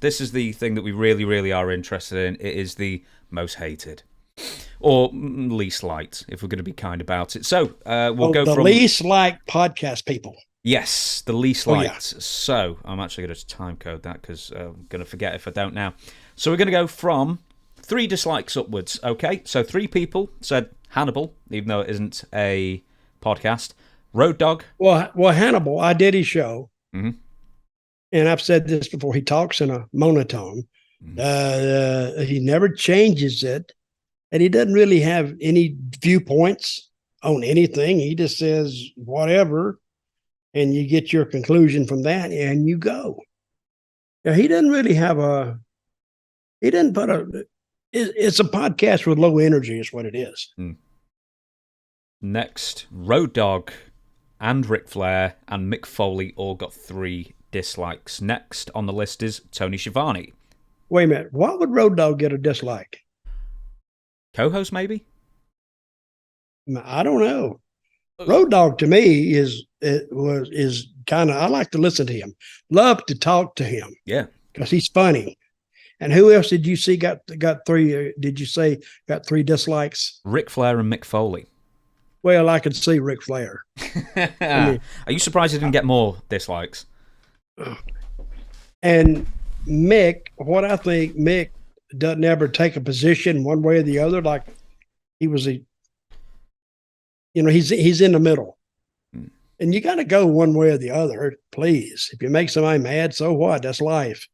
this is the thing that we really, really are interested in. It is the most hated. Or least liked, if we're going to be kind about it. So we'll go the from... least liked podcast people. Yes, the least liked. Yeah. So I'm actually going to time code that because I'm going to forget if I don't now. So we're going to go from 3 dislikes upwards, okay? So 3 people said Hannibal, even though it isn't a podcast. Road Dog. Well, Hannibal, I did his show. Mm-hmm. And I've said this before, he talks in a monotone. He never changes it. And he doesn't really have any viewpoints on anything. He just says whatever, and you get your conclusion from that, and you go. Now, he doesn't really have it's a podcast with low energy is what it is. Next, Road Dog and Ric Flair and Mick Foley all got 3 dislikes. Next on the list is Tony Schiavone. Wait a minute. Why would Road Dog get a dislike? Co-host, maybe? I don't know. Road Dog to me is kind of, I like to listen to him. Love to talk to him. Yeah. Because he's funny. And who else did you see got 3, did you say got 3 dislikes? Ric Flair and Mick Foley. Well, I could see Ric Flair. Are you surprised he didn't get more dislikes? And Mick, what I think Mick doesn't ever take a position one way or the other. Like he was he's in the middle. And you got to go one way or the other, please. If you make somebody mad, so what? That's life.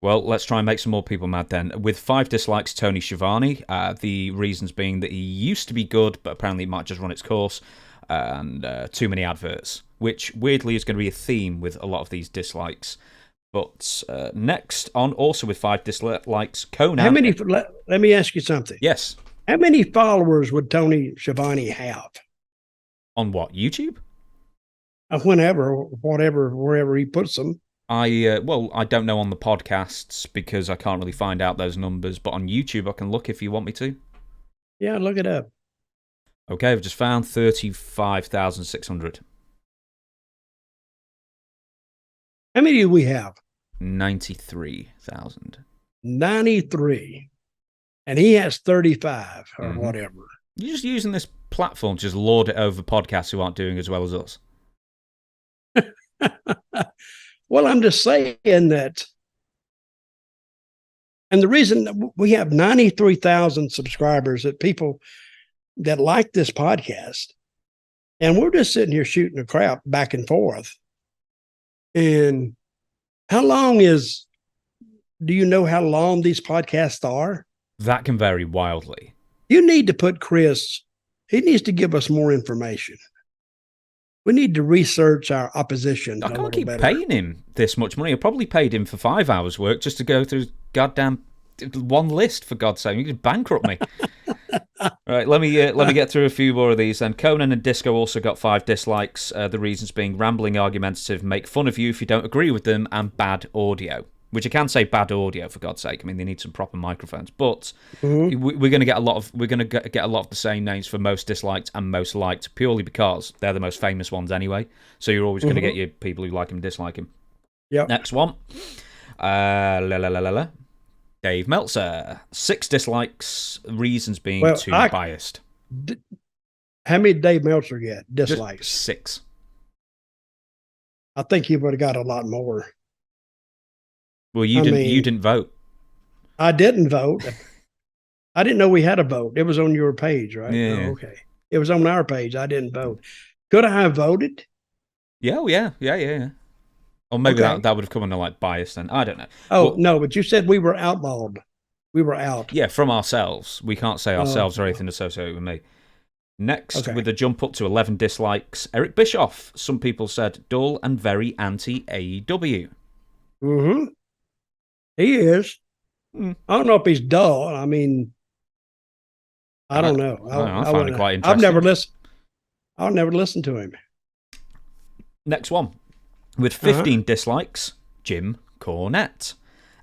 Well, let's try and make some more people mad then. With 5 dislikes, Tony Schiavone. The reasons being that he used to be good, but apparently it might just run its course, and too many adverts, which weirdly is going to be a theme with a lot of these dislikes. But next on, also with 5 dislikes, Conan. How many? Let me ask you something. Yes. How many followers would Tony Schiavone have? On what, YouTube? Wherever he puts them. I don't know on the podcasts because I can't really find out those numbers, but on YouTube I can look if you want me to. Yeah, look it up. Okay, I've just found 35,600. How many do we have? 93,000. 93. And he has 35 or whatever. You're just using this platform to just lord it over podcasts who aren't doing as well as us. Well, I'm just saying that. And the reason we have 93,000 subscribers, that people that like this podcast, and we're just sitting here shooting the crap back and forth. And do you know how long these podcasts are? That can vary wildly. You need to put Chris, he needs to give us more information. We need to research our opposition. I can't keep paying him this much money. I probably paid him for 5 hours' work just to go through goddamn one list, for God's sake. You could bankrupt me. Right, let me get through a few more of these then. Conan and Disco also got 5 dislikes. The reasons being rambling, argumentative, make fun of you if you don't agree with them, and bad audio. Which I can say bad audio, for God's sake. I mean, they need some proper microphones. But we're going to get a lot of the same names for most disliked and most liked, purely because they're the most famous ones anyway. So you're always going to get your people who like him, dislike him. Yep. Next one, Dave Meltzer, 6 dislikes. Reasons being too biased. How many did Dave Meltzer get dislikes? Just 6. I think he would have got a lot more. Well, you didn't vote. I didn't vote. I didn't know we had a vote. It was on your page, right? Yeah. Oh, okay. It was on our page. I didn't vote. Could I have voted? Yeah. Or maybe that would have come under like bias then. I don't know. Oh, no, but you said we were outlawed. We were out. Yeah, from ourselves. We can't say ourselves or anything associated with me. Next, with a jump up to 11 dislikes, Eric Bischoff. Some people said dull and very anti-AEW. Mm-hmm. He is. I don't know if he's dull. I mean, I don't know. I find it quite interesting. I'll never listen to him. Next one. With 15 dislikes, Jim Cornette.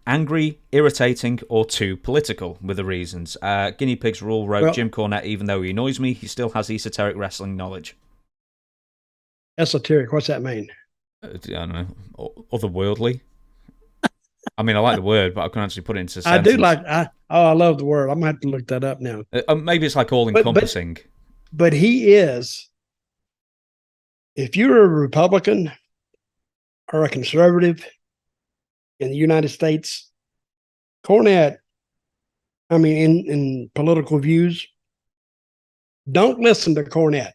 Angry, irritating, or too political were the reasons. Guinea Pigs Rule wrote, Jim Cornette, even though he annoys me, he still has esoteric wrestling knowledge. Esoteric, what's that mean? I don't know. Otherworldly. I mean, I like the word, but I can't actually put it into a I sentence. do like. I love the word. I'm gonna have to look that up now. Maybe it's like all encompassing. But he is. If you're a Republican or a conservative in the United States, Cornette, I mean, in political views, don't listen to Cornette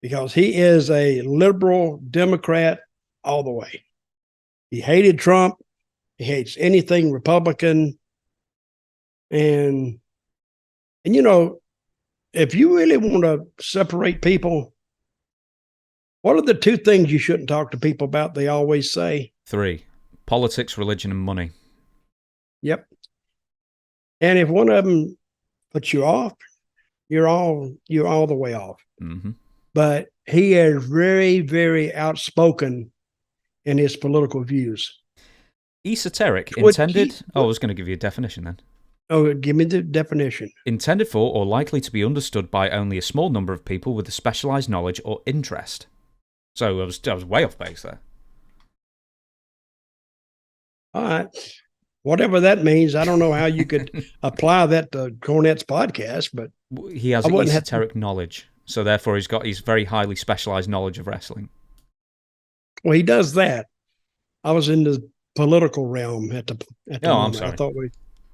because he is a liberal Democrat all the way. He hated Trump. He hates anything Republican. And you know, if you really want to separate people, what are the two things you shouldn't talk to people about? They always say 3, politics, religion, and money. Yep. And if one of them puts you off, you're all the way off. Mm-hmm. But he is very, very outspoken in his political views. Esoteric, intended. I was going to give you a definition then. Oh, give me the definition. Intended for or likely to be understood by only a small number of people with a specialized knowledge or interest. So I was way off base there. All right. Whatever that means, I don't know how you could apply that to Cornette's podcast, but he has esoteric knowledge, so therefore he's very highly specialized knowledge of wrestling. Well, he does that. I was in the political realm at the I'm sorry.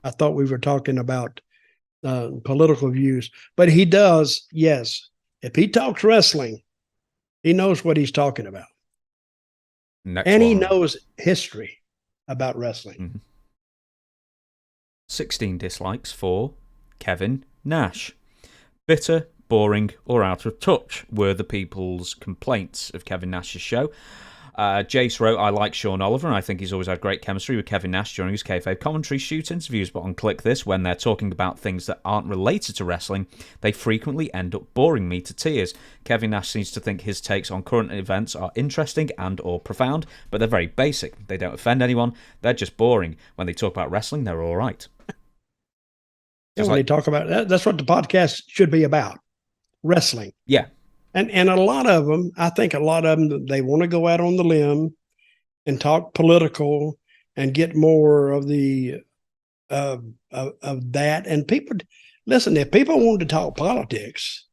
I thought we were talking about political views, but he does. Yes, if he talks wrestling, he knows what he's talking about, he knows history about wrestling. Mm-hmm. 16 dislikes for Kevin Nash. Bitter, boring, or out of touch were the people's complaints of Kevin Nash's show. Jace wrote, I like Sean Oliver, and I think he's always had great chemistry with Kevin Nash during his kayfabe commentary shoot interviews, but on Click This, when they're talking about things that aren't related to wrestling, they frequently end up boring me to tears. Kevin Nash seems to think his takes on current events are interesting and or profound, but they're very basic. They don't offend anyone. They're just boring. When they talk about wrestling, they're all right. Yeah, when they talk about that, that's what the podcast should be about, wrestling. Yeah. And a lot of them, I think a lot of them, they want to go out on the limb and talk political and get more of the of that. And people, listen, if people wanted to talk politics,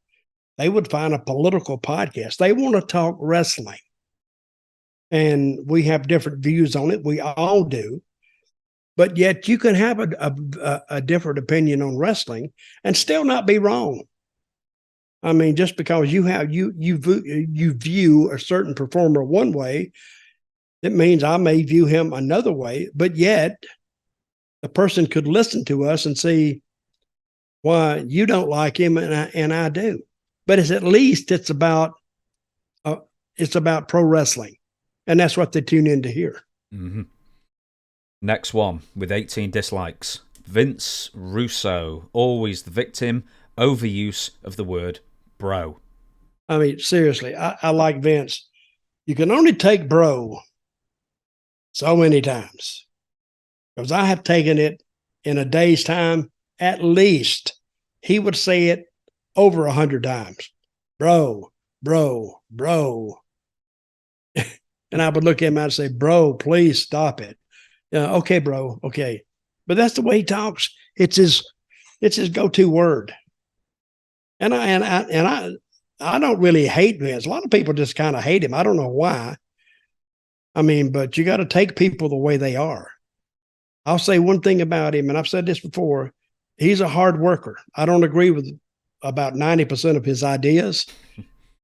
they would find a political podcast. They want to talk wrestling. And we have different views on it. We all do. But yet you can have a different opinion on wrestling and still not be wrong. I mean, just because you view a certain performer one way, it means I may view him another way. But yet, the person could listen to us and see why you don't like him and I do. But it's about pro wrestling, and that's what they tune in to hear. Mm-hmm. Next one with 18 dislikes. Vince Russo, always the victim, overuse of the word bro. I mean, seriously, I like Vince. You can only take bro so many times, because I have taken it in a day's time. At least he would say it over 100 times. Bro, bro, bro. And I would look at him and I'd say, bro, please stop it. Okay, bro. Okay. But that's the way he talks. It's his go-to word. And I don't really hate Vince. A lot of people just kind of hate him. I don't know why. I mean, but you got to take people the way they are. I'll say one thing about him, and I've said this before. He's a hard worker. I don't agree with about 90% of his ideas,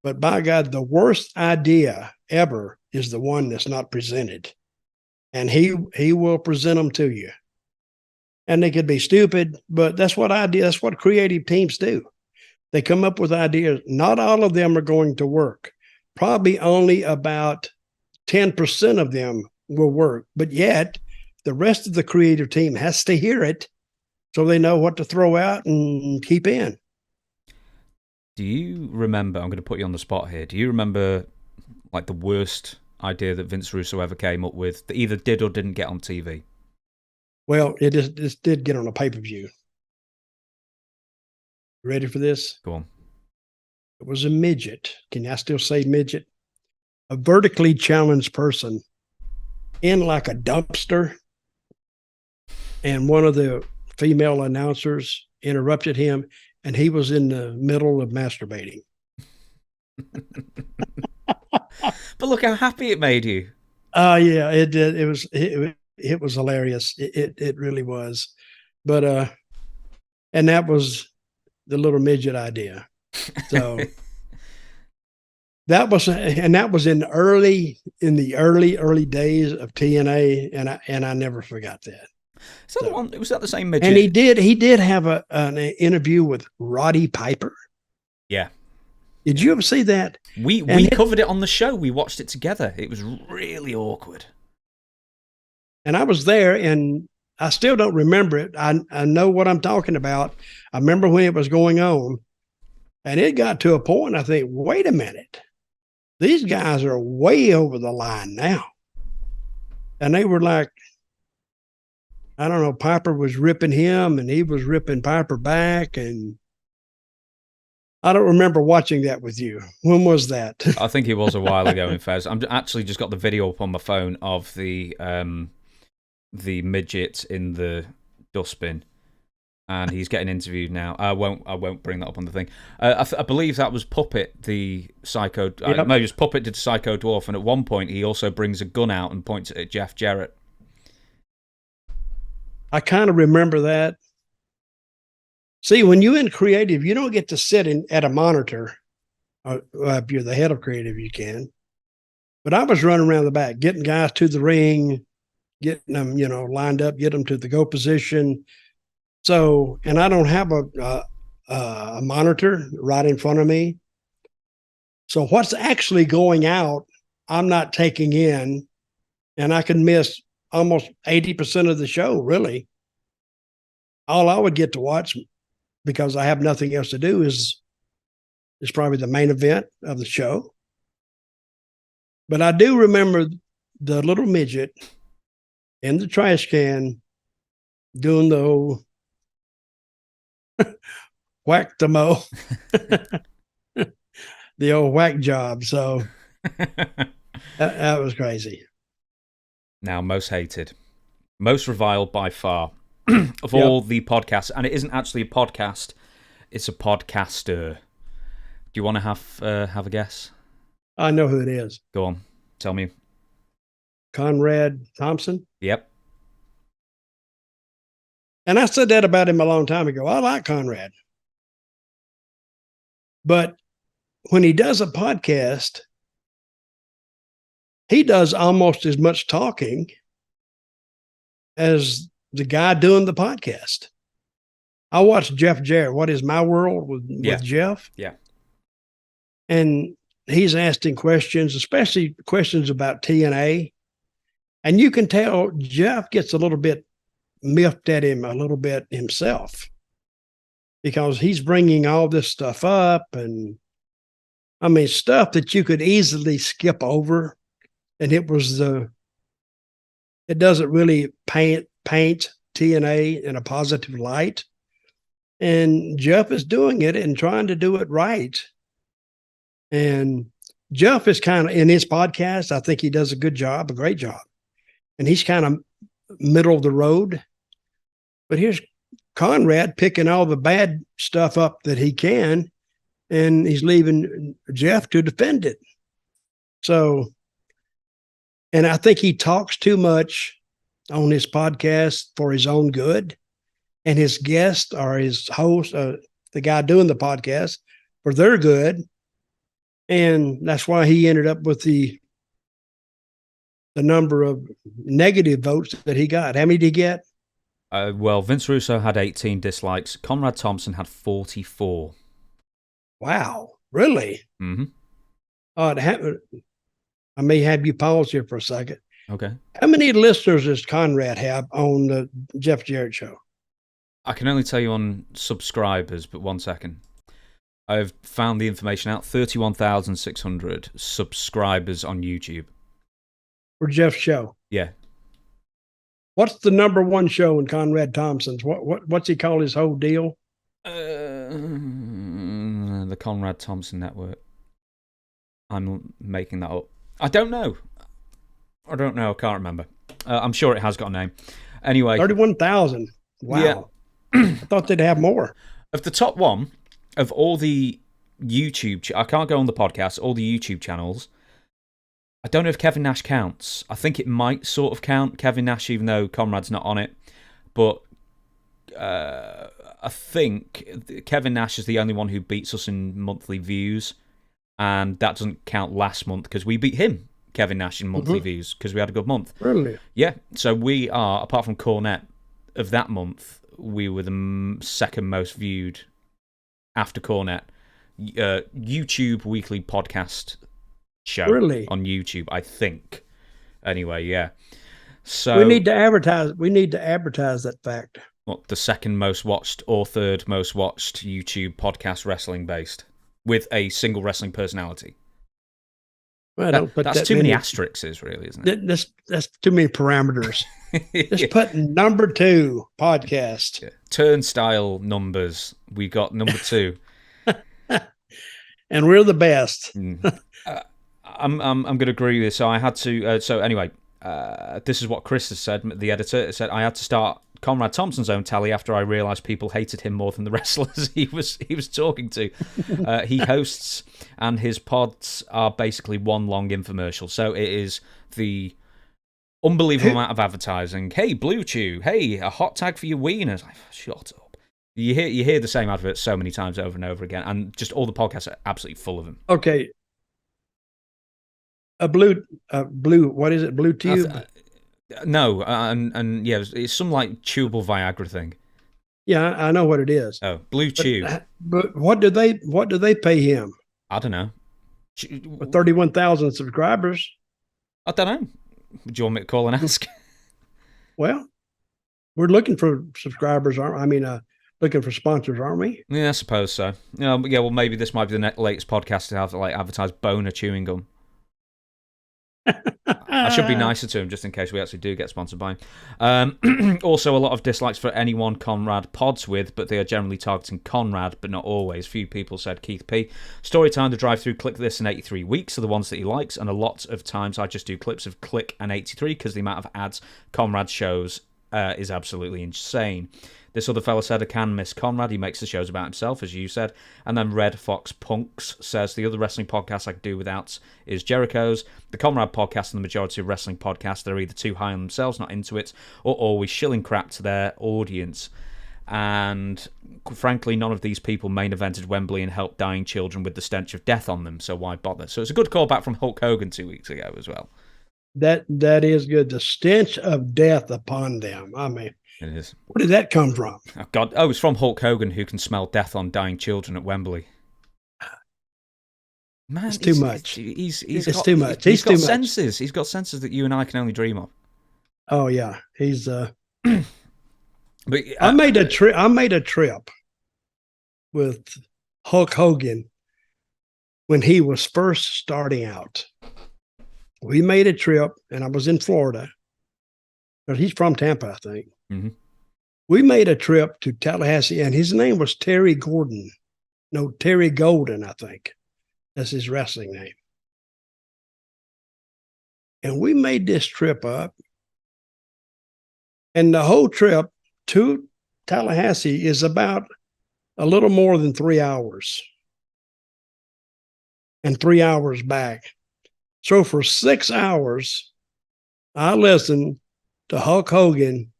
but by God, the worst idea ever is the one that's not presented. And he will present them to you. And they could be stupid, but that's what creative teams do. They come up with ideas. Not all of them are going to work. Probably only about 10% of them will work. But yet, the rest of the creative team has to hear it so they know what to throw out and keep in. Do you remember, I'm going to put you on the spot here, do you remember like the worst idea that Vince Russo ever came up with that either did or didn't get on TV? Well, it just did get on a pay-per-view. Ready for this? Go on. It was a midget. Can I still say midget? A vertically challenged person in like a dumpster and one of the female announcers interrupted him, and he was in the middle of masturbating. But look how happy it made you. Yeah, it did. It was hilarious. It really was. But and that was the little midget idea. So that was in the early days of TNA, and I never forgot that. Is that the one? Was that the same midget? And he did have an interview with Roddy Piper. Yeah. Did you ever see that? We covered it on the show. We watched it together. It was really awkward. And I was there, and I still don't remember it. I know what I'm talking about. I remember when it was going on, and it got to a point, I think, wait a minute. These guys are way over the line now. And they were like, I don't know, Piper was ripping him, and he was ripping Piper back, and I don't remember watching that with you. When was that? I think it was a while ago in Fez. I'm actually just got the video up on my phone of the midget in the dustbin, and he's getting interviewed now. I won't bring that up on the thing. I believe that was Puppet, the Psycho. Yep. No, just Puppet did Psycho Dwarf, and at one point he also brings a gun out and points it at Jeff Jarrett. I kind of remember that. See, when you're in creative, you don't get to sit at a monitor. If you're the head of creative, you can. But I was running around the back, getting guys to the ring, getting them, lined up, get them to the go position. So, and I don't have a monitor right in front of me. So what's actually going out, I'm not taking in, and I can miss almost 80% of the show, really. All I would get to watch, because I have nothing else to do, is probably the main event of the show. But I do remember the little midget in the trash can doing the old whack the mo, the old whack job. So that was crazy. Now, most hated, most reviled by far of all the podcasts, and it isn't actually a podcast, it's a podcaster. Do you want to have a guess? I know who it is. Go on, tell me. Conrad Thompson? Yep. And I said that about him a long time ago. I like Conrad. But when he does a podcast, he does almost as much talking as the guy doing the podcast. I watched Jeff Jarrett, What Is My World, with Jeff. Yeah. And he's asking questions, especially questions about TNA. And you can tell Jeff gets a little bit miffed at him a little bit himself, because he's bringing all this stuff up, and I mean, stuff that you could easily skip over. And it doesn't really paint TNA in a positive light. And Jeff is doing it and trying to do it right. And Jeff is kind of, in his podcast, I think he does a good job, a great job. And he's kind of middle of the road. But here's Conrad picking all the bad stuff up that he can, and he's leaving Jeff to defend it. So, and I think he talks too much on his podcast for his own good, and his guest or his host, the guy doing the podcast, for their good. And that's why he ended up with the number of negative votes that he got. How many did he get? Well, Vince Russo had 18 dislikes. Conrad Thompson had 44. Wow, really? Mm-hmm. I may have you pause here for a second. Okay. How many listeners does Conrad have on the Jeff Jarrett show? I can only tell you on subscribers, but 1 second. I've found the information out. 31,600 subscribers on YouTube. For Jeff's show? Yeah. What's the number one show in Conrad Thompson's? What's he call his whole deal? The Conrad Thompson Network. I'm making that up. I don't know. I can't remember. I'm sure it has got a name. Anyway. 31,000. Wow. Yeah. I thought they'd have more. Of the top one, of all the YouTube... I can't go on the podcast, all the YouTube channels. I don't know if Kevin Nash counts. I think it might sort of count, Kevin Nash, even though Conrad's not on it. But I think Kevin Nash is the only one who beats us in monthly views. And that doesn't count last month because we beat him, Kevin Nash, in monthly views because we had a good month. Really? Yeah. So we are, apart from Cornette, of that month, we were the second most viewed after Cornette. YouTube weekly podcast show on YouTube, I think. Anyway, yeah. So we need to advertise. We need to advertise that fact. What, the second most watched or third most watched YouTube podcast wrestling based with a single wrestling personality? Well, that's too many asterisks, really, isn't it? That's too many parameters. Just put number 2 podcast. Yeah. Turnstile numbers. We got number 2. And we're the best. I'm going to agree with this. So I had to. So anyway, this is what Chris has said. The editor said I had to start Conrad Thompson's own tally after I realised people hated him more than the wrestlers he was talking to. He hosts, and his pods are basically one long infomercial. So it is the unbelievable amount of advertising. Hey, Blue Chew. Hey, a hot tag for your wieners. Like, shut up. You hear the same advert so many times over and over again, and just all the podcasts are absolutely full of them. Okay. A blue. What is it? Blue Tube. No, and yeah, it's some like chewable Viagra thing. Yeah, I know what it is. Oh, Blue Chew. But what do they pay him? I don't know. 31,000 subscribers. I don't know. Do you want me to call and ask? Well, we're looking for subscribers, looking for sponsors, aren't we? Yeah, I suppose so. Yeah, well, maybe this might be the latest podcast to have to advertise boner chewing gum. I should be nicer to him just in case we actually do get sponsored by him. Also, a lot of dislikes for anyone Conrad pods with, but they are generally targeting Conrad, but not always. Few people said Keith P. Storytime, the drive-through, Click This, and 83 Weeks are the ones that he likes, and a lot of times I just do clips of Click and 83 because the amount of ads Conrad shows is absolutely insane. This other fella said, I can miss Conrad. He makes the shows about himself, as you said. And then Red Fox Punks says, the other wrestling podcast I could do without is Jericho's. The Conrad podcast and the majority of wrestling podcasts, they're either too high on themselves, not into it, or always shilling crap to their audience. And frankly, none of these people main evented Wembley and helped dying children with the stench of death on them, so why bother? So it's a good callback from Hulk Hogan 2 weeks ago as well. That is good. The stench of death upon them. I mean, it is. Where did that come from? Oh, God. Oh, it's from Hulk Hogan, who can smell death on dying children at Wembley. Man, it's too much. It's too much. He's got senses. He's got senses that you and I can only dream of. Oh yeah, he's. But I made a trip with Hulk Hogan when he was first starting out. We made a trip, and I was in Florida, but he's from Tampa, I think. Mm-hmm. We made a trip to Tallahassee, and his name was Terry Golden, I think. That's his wrestling name. And we made this trip up, and the whole trip to Tallahassee is about a little more than 3 hours, and 3 hours back. So for 6 hours, I listened to Hulk Hogan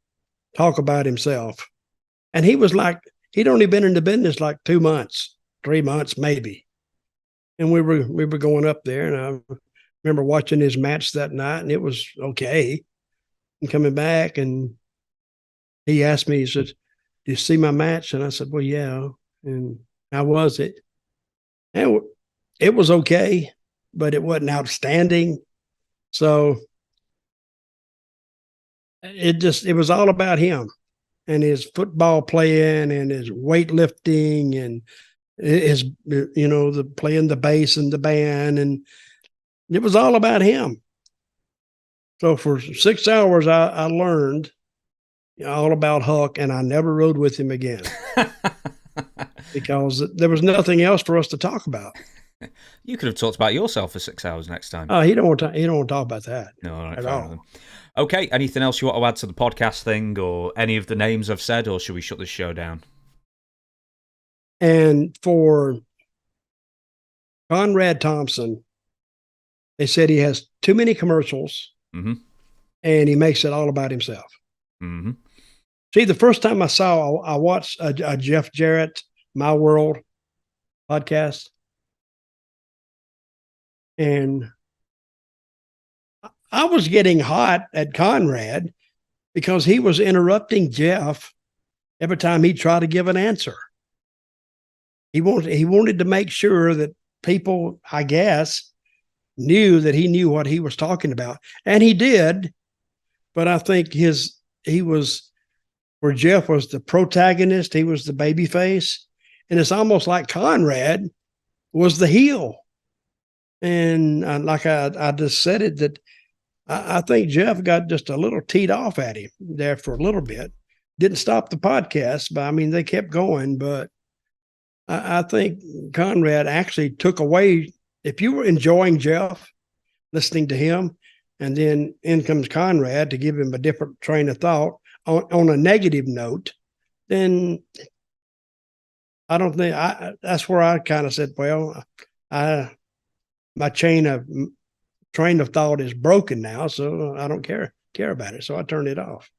talk about himself. And he was like, he'd only been in the business like 2 months, 3 months, maybe. And we were going up there, and I remember watching his match that night, and it was okay. And coming back, and he asked me, he said, "Do you see my match?" And I said, "Well, yeah." And how was it? And it was okay, but it wasn't outstanding. So it was all about him and his football playing and his weightlifting and his, the playing the bass and the band, and it was all about him. So for 6 hours, I learned all about Huck, and I never rode with him again because there was nothing else for us to talk about. You could have talked about yourself for 6 hours next time. Oh, he don't want to talk about that. No, all right, at fair all. enough. Okay, anything else you want to add to the podcast thing, or any of the names I've said, or should we shut this show down? And for Conrad Thompson, they said he has too many commercials, and he makes it all about himself. See, the first time I watched a Jeff Jarrett My World podcast, and I was getting hot at Conrad because he was interrupting Jeff every time he tried to give an answer. He wanted to make sure that people, I guess, knew that he knew what he was talking about, and he did. But I think he was, where Jeff was the protagonist, he was the baby face, and it's almost like Conrad was the heel. And like I just said it, that I think Jeff got just a little teed off at him there for a little bit. Didn't stop the podcast, but I mean, they kept going. But I think Conrad actually took away, if you were enjoying Jeff, listening to him, and then in comes Conrad to give him a different train of thought on a negative note, then I don't think that's where I kind of said, well, my train of thought is broken now, so I don't care about it. So I turned it off.